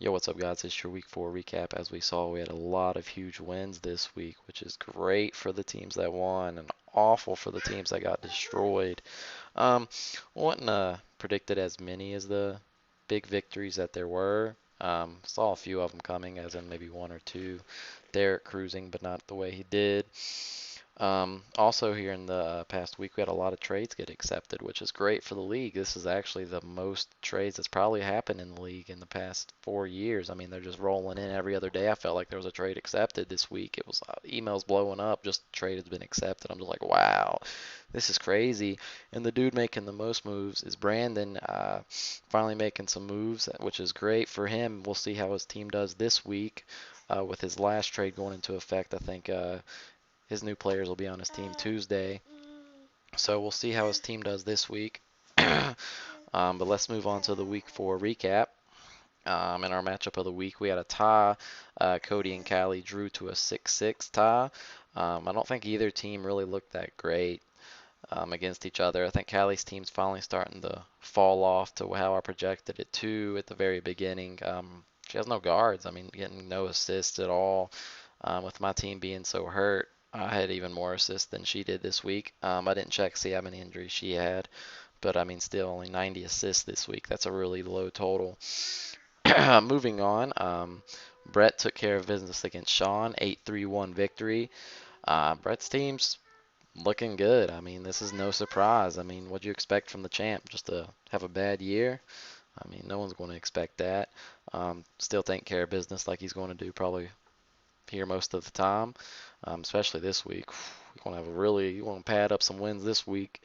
Yo, what's up, guys? It's your week 4 recap. As we saw, we had a lot of huge wins this week, which is great for the teams that won and awful for the teams that got destroyed. Um, wasn't predicted as many as the big victories that there were. Saw a few of them coming, as in maybe one or two. Derek cruising, but not the way he did. Also, here in the past week, we had a lot of trades get accepted, which is great for the league. This is actually the most trades that's probably happened in the league in the past 4 years. I mean, they're just rolling in every other day. I felt like there was a trade accepted this week. It was emails blowing up, just trade has been accepted. I'm just like, wow, this is crazy. And the dude making the most moves is Brandon, finally making some moves, which is great for him. We'll see how his team does this week with his last trade going into effect. I think. His new players will be on his team Tuesday. So we'll see how his team does this week. But let's move on to the week 4 recap. In our matchup of the week, we had a tie. Cody and Callie drew to a 6-6 tie. I don't think either team really looked that great against each other. I think Callie's team's finally starting to fall off to how I projected it to at the very beginning. She has no guards. I mean, getting no assists at all. With my team being so hurt, I had even more assists than she did this week. I didn't check see how many injuries she had, but I mean, still only 90 assists this week. That's a really low total. Moving on, Brett took care of business against Sean, 8-3-1 victory. Brett's team's looking good. I mean, this is no surprise. I mean, what do you expect from the champ? Just to have a bad year? I mean, no one's going to expect that. Still taking care of business like he's going to do probably here most of the time, especially this week. You want to have a really, you want to pad up some wins this week.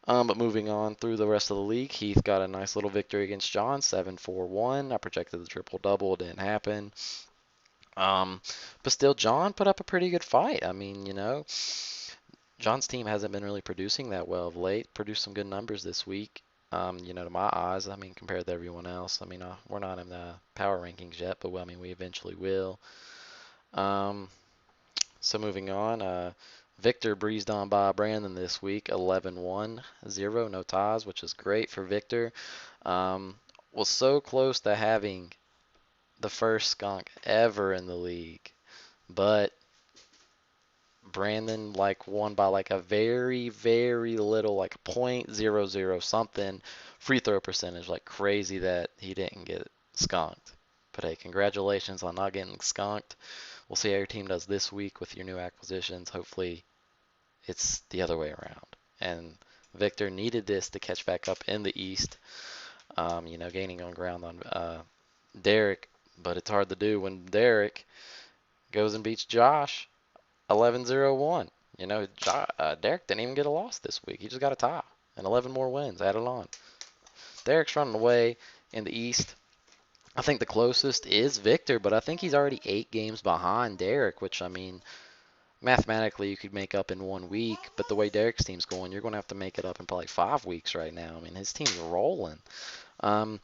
But moving on through the rest of the league, Heath got a nice little victory against John, 7-4-1. I projected the triple double, it didn't happen. Um, but still, John put up a pretty good fight. I mean, John's team hasn't been really producing that well of late. Produced some good numbers this week. To my eyes, I mean, compared to everyone else. I mean, we're not in the power rankings yet, but I mean, we eventually will. Um, So moving on, Victor breezed on by Brandon this week, 11-1, 0, no ties, which is great for Victor. Was so close to having the first skunk ever in the league, but Brandon won by a very, very little, like .00 something free throw percentage, like crazy that he didn't get skunked. But hey, congratulations on not getting skunked. We'll see how your team does this week with your new acquisitions. Hopefully, it's the other way around. And Victor needed this to catch back up in the East, gaining on ground on Derek. But it's hard to do when Derek goes and beats Josh 11-0-1. Derek didn't even get a loss this week. He just got a tie and 11 more wins added on. Derek's running away in the East. I think the closest is Victor, but I think he's already 8 games behind Derek, which, I mean, mathematically you could make up in 1 week, but the way Derek's team's going, you're going to have to make it up in probably 5 weeks right now. I mean, his team's rolling. Um,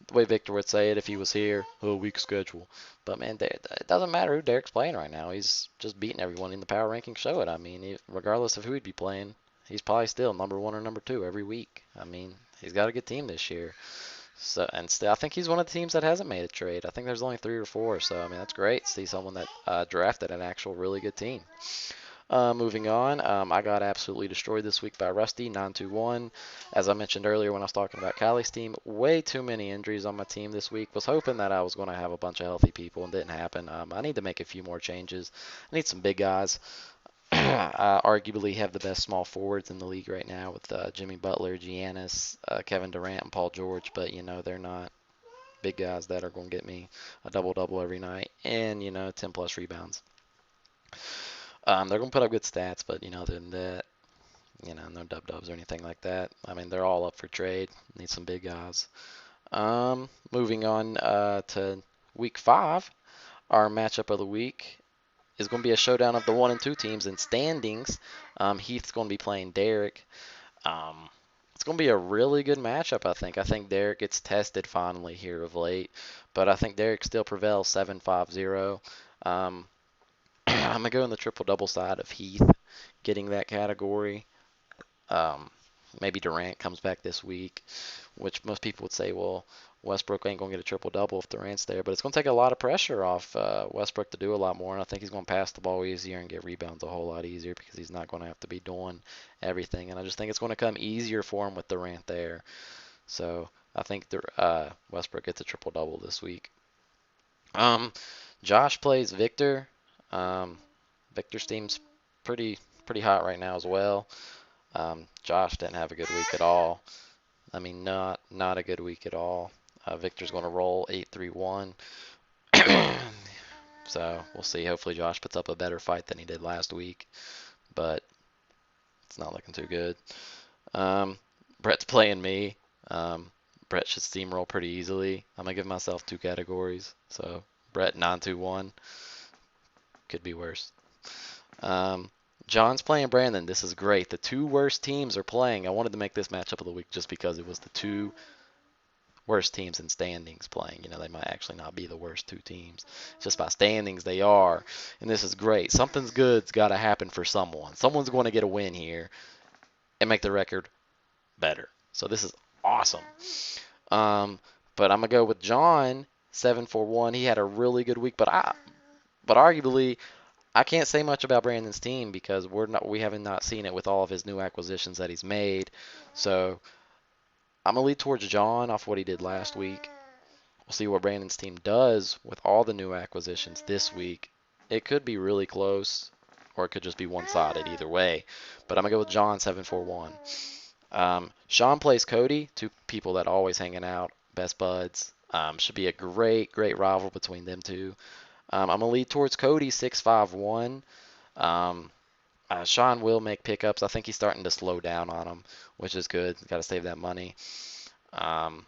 the way Victor would say it if he was here, oh, weak schedule. But man, it doesn't matter who Derek's playing right now. He's just beating everyone in the power rankings. Show it. I mean, regardless of who he'd be playing, he's probably still number 1 or number 2 every week. I mean, he's got a good team this year. So and still, I think he's one of the teams that hasn't made a trade. I think there's only 3 or 4. So I mean, that's great to see someone that drafted an actual really good team. Moving on, I got absolutely destroyed this week by Rusty, 9-2-1. As I mentioned earlier when I was talking about Callie's team, way too many injuries on my team this week. Was hoping that I was going to have a bunch of healthy people and didn't happen. I need to make a few more changes. I need some big guys. I arguably have the best small forwards in the league right now with Jimmy Butler, Giannis, Kevin Durant, and Paul George, but they're not big guys that are going to get me a double-double every night and 10 plus rebounds. They're going to put up good stats, but other than that, no dub-dubs or anything like that. I mean, they're all up for trade. Need some big guys. Moving on to week 5, our matchup of the week is going to be a showdown of the 1 and 2 teams in standings. Heath's going to be playing Derek. It's going to be a really good matchup, I think. I think Derek gets tested finally here of late, but I think Derek still prevails 7-5-0. I'm going to go in the triple-double side of Heath getting that category. Um, Maybe Durant comes back this week, which most people would say, well, Westbrook ain't going to get a triple-double if Durant's there, but it's going to take a lot of pressure off Westbrook to do a lot more, and I think he's going to pass the ball easier and get rebounds a whole lot easier because he's not going to have to be doing everything, and I just think it's going to come easier for him with Durant there. So I think Westbrook gets a triple-double this week. Josh plays Victor. Um, Victor's team's pretty hot right now as well. Josh didn't have a good week at all. I mean, not a good week at all. Victor's going to roll 8-3-1. So we'll see. Hopefully Josh puts up a better fight than he did last week, but it's not looking too good. Brett's playing me. Brett should steamroll pretty easily. I'm gonna give myself 2 categories. So Brett 9-2-1 could be worse. John's playing Brandon. This is great. The 2 worst teams are playing. I wanted to make this matchup of the week just because it was the 2 worst teams in standings playing. You know, they might actually not be the worst 2 teams. Just by standings, they are. And this is great. Something's good's got to happen for someone. Someone's going to get a win here and make the record better. So this is awesome. But I'm going to go with John, 7-4-1. He had a really good week, but arguably, I can't say much about Brandon's team because we haven't not seen it with all of his new acquisitions that he's made. So I'm gonna lead towards John off what he did last week. We'll see what Brandon's team does with all the new acquisitions this week. It could be really close, or it could just be one-sided either way. But I'm gonna go with John 7-4-1. Sean plays Cody, 2 people that are always hanging out, best buds. Should be a great rival between them 2. I'm going to lead towards Cody 6-5-1. Sean will make pickups. I think he's starting to slow down on him, which is good. Got to save that money. Of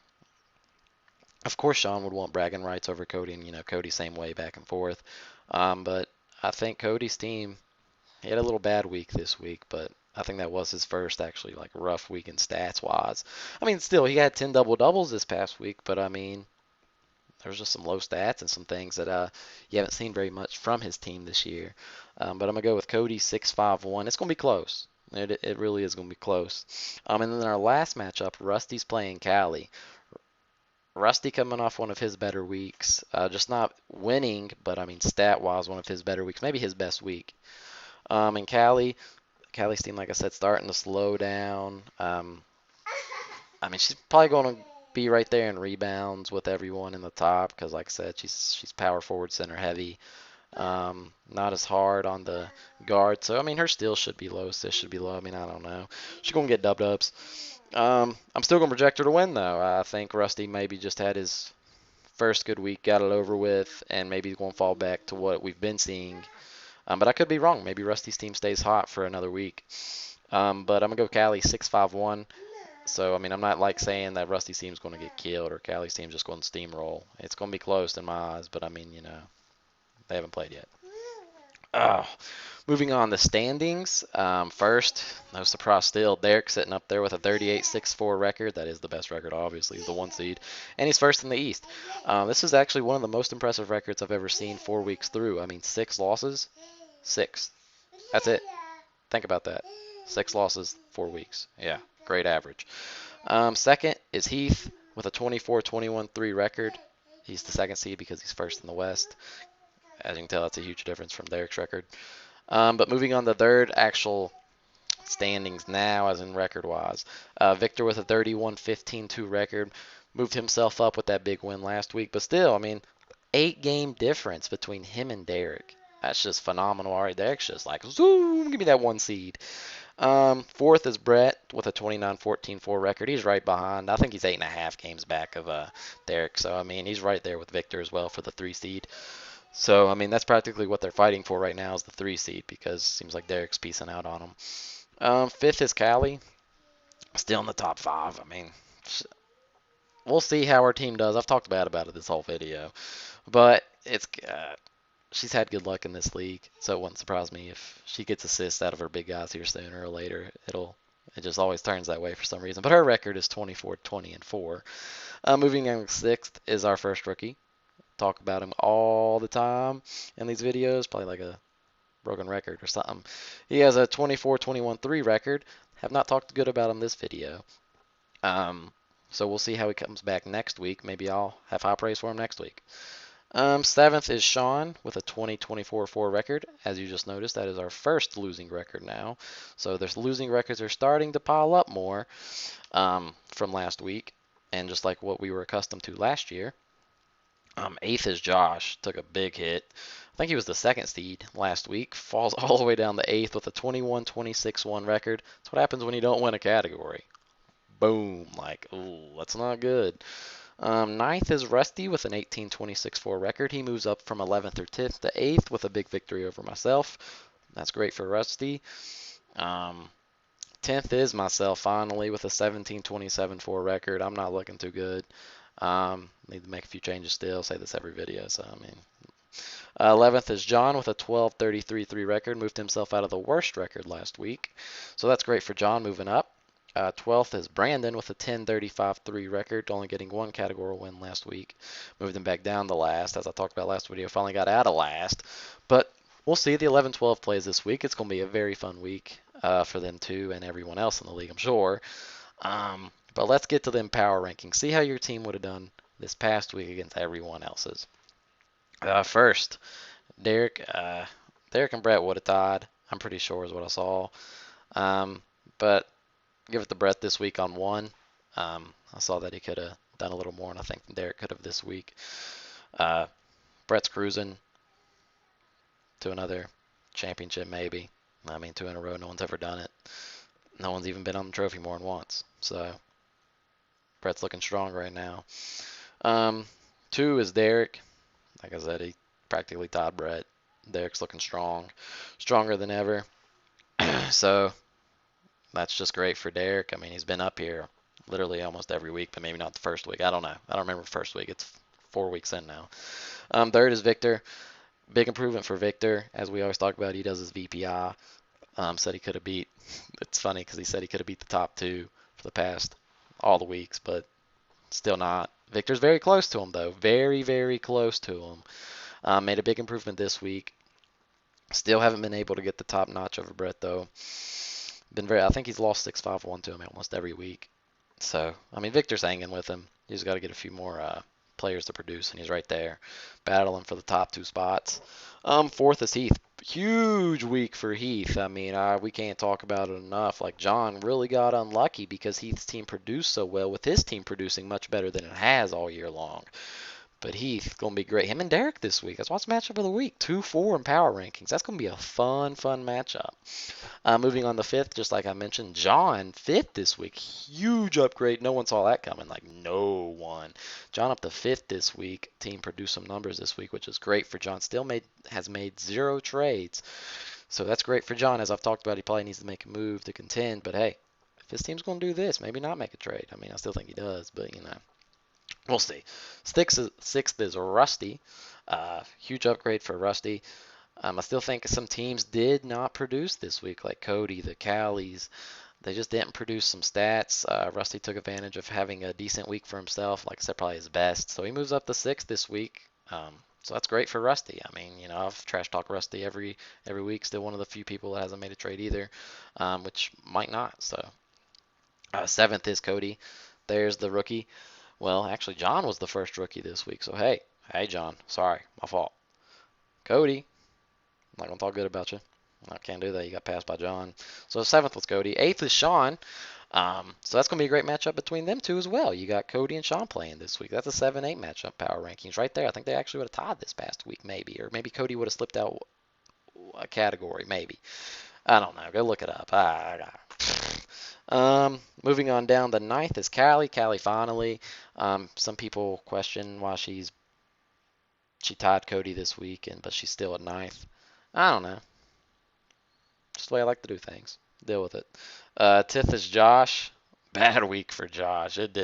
course, Sean would want bragging rights over Cody, and Cody same way back and forth. But I think Cody's team, he had a little bad week this week, but I think that was his first actually like rough week in stats wise. I mean, still he had 10 double doubles this past week, but I mean, there's just some low stats and some things that you haven't seen very much from his team this year. But I'm going to go with Cody 6-5-1. It's going to be close. It really is going to be close. And then our last matchup, Rusty's playing Callie. Rusty coming off one of his better weeks. Just not winning, but I mean stat-wise, one of his better weeks. Maybe his best week. And Callie's team, like I said, starting to slow down. I mean, she's probably going to be right there in rebounds with everyone in the top because, like I said, she's power forward, center heavy. Not as hard on the guard. So, I mean, her steal should be low. Assist should be low. I mean, I don't know. She's going to get dub-dubs. I'm still going to project her to win, though. I think Rusty maybe just had his first good week, got it over with, and maybe he's going to fall back to what we've been seeing. But I could be wrong. Maybe Rusty's team stays hot for another week. But I'm going to go Callie 6-5-1. So, I mean, I'm not like saying that Rusty's team's going to get killed or Callie's team's just going to steamroll. It's going to be close in my eyes, but I mean, they haven't played yet. Moving on, the standings. First, no surprise still, Derek sitting up there with a 38-6-4 record. That is the best record, obviously. He's the 1 seed. And he's first in the East. This is actually one of the most impressive records I've ever seen 4 weeks through. I mean, 6 losses. 6. That's it. Think about that. 6 losses, 4 weeks. Yeah, great average. Second is Heath with a 24-21-3 record. He's the 2nd seed because he's first in the West. As you can tell, that's a huge difference from Derek's record. But moving on to third actual standings now, as in record-wise. Victor with a 31-15-2 record. Moved himself up with that big win last week. But still, I mean, 8-game difference between him and Derek. That's just phenomenal. All right, Derek's just like, zoom, give me that 1 seed. Fourth is Brett with a 29-14-4 record. He's right behind. I think he's 8.5 games back of Derek. So, I mean, he's right there with Victor as well for the 3 seed. So, I mean, that's practically what they're fighting for right now is the 3 seed because it seems like Derek's piecing out on them. Fifth is Callie. Still in the top 5. I mean, we'll see how our team does. I've talked bad about it this whole video. But she's had good luck in this league, so it wouldn't surprise me if she gets assists out of her big guys here sooner or later. It just always turns that way for some reason. But her record is 24-20-4. Moving on to 6th is our first rookie. Talk about him all the time in these videos, probably like a broken record or something. He has a 24-21-3 record. Have not talked good about him this video. So we'll see how he comes back next week. Maybe I'll have high praise for him next week. Seventh is Sean with a 20-24-4 record. As you just noticed, that is our first losing record now. So there's losing records are starting to pile up more from last week, and just like what we were accustomed to last year. Eighth is Josh. Took a big hit. I think he was the second seed last week. Falls all the way down to eighth with a 21-26-1 record. That's what happens when you don't win a category. Boom. Like, ooh, that's not good. Ninth is Rusty with an 18-26-4 record. He moves up from 11th or 10th to 8th with a big victory over myself. That's great for Rusty. 10th is myself finally with a 17-27-4 record. I'm not looking too good. Need to make a few changes still. Say this every video. So, I mean, 11th is John with a 12-33-3 record. Moved himself out of the worst record last week. So that's great for John moving up. 12th is Brandon with a 10-35-3 record, only getting one category win last week. Moved him back down to last. As I talked about last video, finally got out of last. But we'll see. The 11-12 plays this week. It's going to be a very fun week for them too and everyone else in the league, I'm sure. But let's get to them power rankings. See how your team would have done this past week against everyone else's. First, Derek and Brett would have tied. I'm pretty sure is what I saw. But give it to Brett this week on 1. I saw that he could have done a little more, and I think Derek could have this week. Brett's cruising to another championship, maybe. I mean, 2 in a row. No one's ever done it. No one's even been on the trophy more than once. So Brett's looking strong right now. 2 is Derek. Like I said, he practically tied Brett. Derek's looking strong, stronger than ever. So that's just great for Derek. I mean, he's been up here literally almost every week, but maybe not the first week. I don't know. I don't remember the first week. It's 4 weeks in now. Third is Victor. Big improvement for Victor. As we always talk about, he does his VPI. Said he could have beat. It's funny because he said he could have beat the top 2 for the past all the weeks, but still not. Victor's very close to him, though. Very, very close to him. Made a big improvement this week. Still haven't been able to get the top notch over Brett, though. I think he's lost 6-5-1 to him almost every week. So, I mean, Victor's hanging with him. He's got to get a few more players to produce, and he's right there battling for the top 2 spots. Fourth is Heath. Huge week for Heath. I mean, we can't talk about it enough. Like, John really got unlucky because Heath's team produced so well, with his team producing much better than it has all year long. But Heath going to be great. Him and Derek this week. That's what's matchup of the week. 2-4 in power rankings. That's going to be a fun matchup. Moving on to 5th, just like I mentioned, John 5th this week. Huge upgrade. No one saw that coming. Like, no one. John up to 5th this week. Team produced some numbers this week, which is great for John. Still has made 0 trades. So that's great for John. As I've talked about, he probably needs to make a move to contend. But hey, if his team's going to do this, maybe not make a trade. I mean, I still think he does, but you know. We'll see. Sixth is Rusty. Huge upgrade for Rusty. I still think some teams did not produce this week, like Cody, the Callies. They just didn't produce some stats. Rusty took advantage of having a decent week for himself. Like I said, probably his best. So he moves up to 6th this week. So that's great for Rusty. I mean, you know, I've trash talked Rusty every week. Still one of the few people that hasn't made a trade either, which might not. So 7th is Cody. There's the rookie. Well, actually, John was the first rookie this week. So, hey, John. Sorry, my fault. Cody, I'm not going to talk good about you. I can't do that. You got passed by John. So, 7th was Cody. 8th is Sean. So, that's going to be a great matchup between them two as well. You got Cody and Sean playing this week. That's a 7-8 matchup power rankings right there. I think they actually would have tied this past week, maybe. Or maybe Cody would have slipped out a category, maybe. I don't know. Go look it up. Moving on down, the 9th is Callie. Callie finally. Some people question why she tied Cody this week, but she's still at 9th. I don't know. Just the way I like to do things. Deal with it. 10th is Josh. Bad week for Josh. It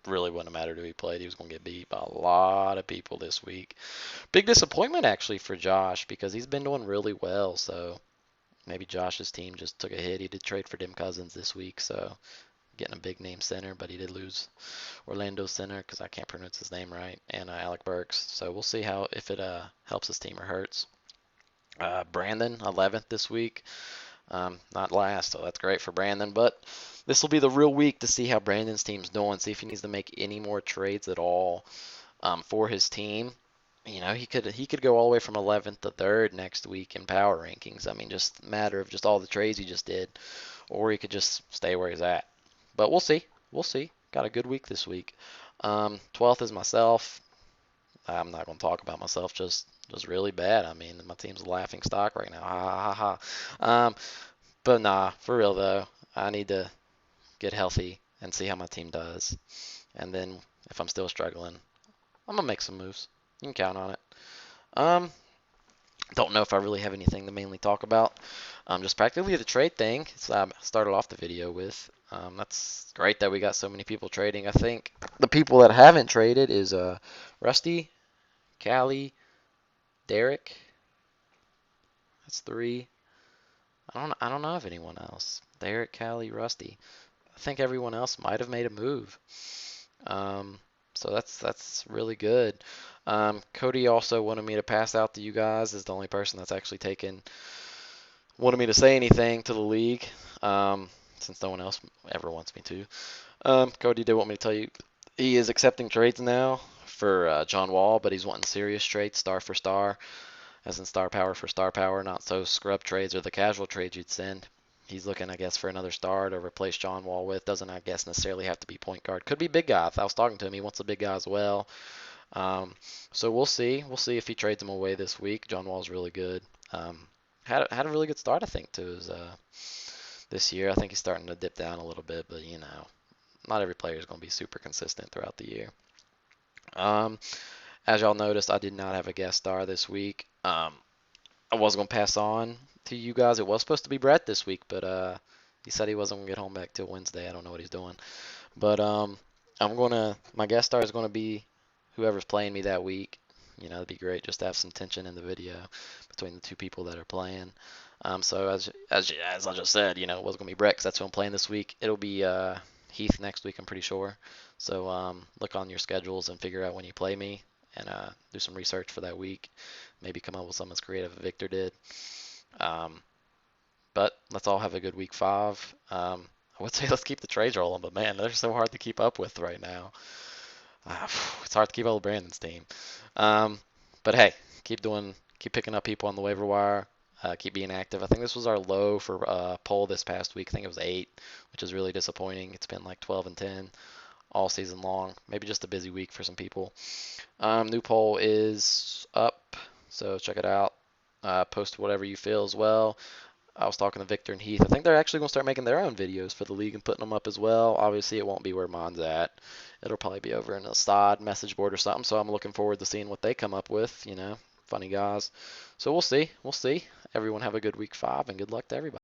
really wouldn't have mattered who he played. He was going to get beat by a lot of people this week. Big disappointment, actually, for Josh because he's been doing really well. So maybe Josh's team just took a hit. He did trade for Dim Cousins this week, so getting a big name center, but he did lose Orlando center because I can't pronounce his name right, and Alec Burks. So we'll see if it helps his team or hurts. Brandon 11th this week, not last, so that's great for Brandon. But this will be the real week to see how Brandon's team's doing, see if he needs to make any more trades at all for his team. You know, he could go all the way from 11th to 3rd next week in power rankings. I mean, just a matter of just all the trades he just did, or he could just stay where he's at. But we'll see. We'll see. Got a good week this week. 12th is myself. I'm not going to talk about myself. Just really bad. I mean, my team's a laughing stock right now. Ha ha ha ha. But nah, for real though, I need to get healthy and see how my team does. And then if I'm still struggling, I'm gonna make some moves. You can count on it. Um, don't know if I really have anything to mainly talk about. Just practically the trade thing. So I started off the video with. That's great that we got so many people trading. I think the people that haven't traded is Rusty, Callie, Derek. That's 3. I don't know of anyone else. Derek, Callie, Rusty. I think everyone else might have made a move. Um, so that's really good. Cody also wanted me to pass out to you guys as the only person that's actually wanted me to say anything to the league, since no one else ever wants me to. Cody did want me to tell you he is accepting trades now for John Wall, but he's wanting serious trades, star for star, as in star power for star power, not so scrub trades or the casual trades you'd send. He's looking, I guess, for another star to replace John Wall with. Doesn't, I guess, necessarily have to be point guard. Could be big guy. If I was talking to him, he wants a big guy as well. So we'll see. We'll see if he trades him away this week. John Wall's really good. Had a really good start, I think, to his this year. I think he's starting to dip down a little bit, but you know, not every player is going to be super consistent throughout the year. Um, as y'all noticed, I did not have a guest star this week. I was going to pass on to you guys. It was supposed to be Brett this week, but he said he wasn't going to get home back till Wednesday. I don't know what he's doing. But my guest star is going to be whoever's playing me that week. You know, it'd be great just to have some tension in the video between the two people that are playing. So as I just said, you know, it was going to be Brett 'cause that's who I'm playing this week. It'll be Heath next week, I'm pretty sure. So look on your schedules and figure out when you play me and do some research for that week. Maybe come up with something as creative as Victor did. Um, but let's all have a good week 5. I would say let's keep the trades rolling, but man, they're so hard to keep up with right now. It's hard to keep up with Brandon's team. Um, but hey, keep picking up people on the waiver wire. Keep being active. I think this was our low for poll this past week. I think it was 8, which is really disappointing. It's been like 12 and 10 all season long. Maybe just a busy week for some people. New poll is up, so check it out. Post whatever you feel as well. I was talking to Victor and Heath. I think they're actually going to start making their own videos for the league and putting them up as well. Obviously, it won't be where mine's at. It'll probably be over in a side message board or something. So I'm looking forward to seeing what they come up with. You know, funny guys. So we'll see. We'll see. Everyone have a good week 5 and good luck to everybody.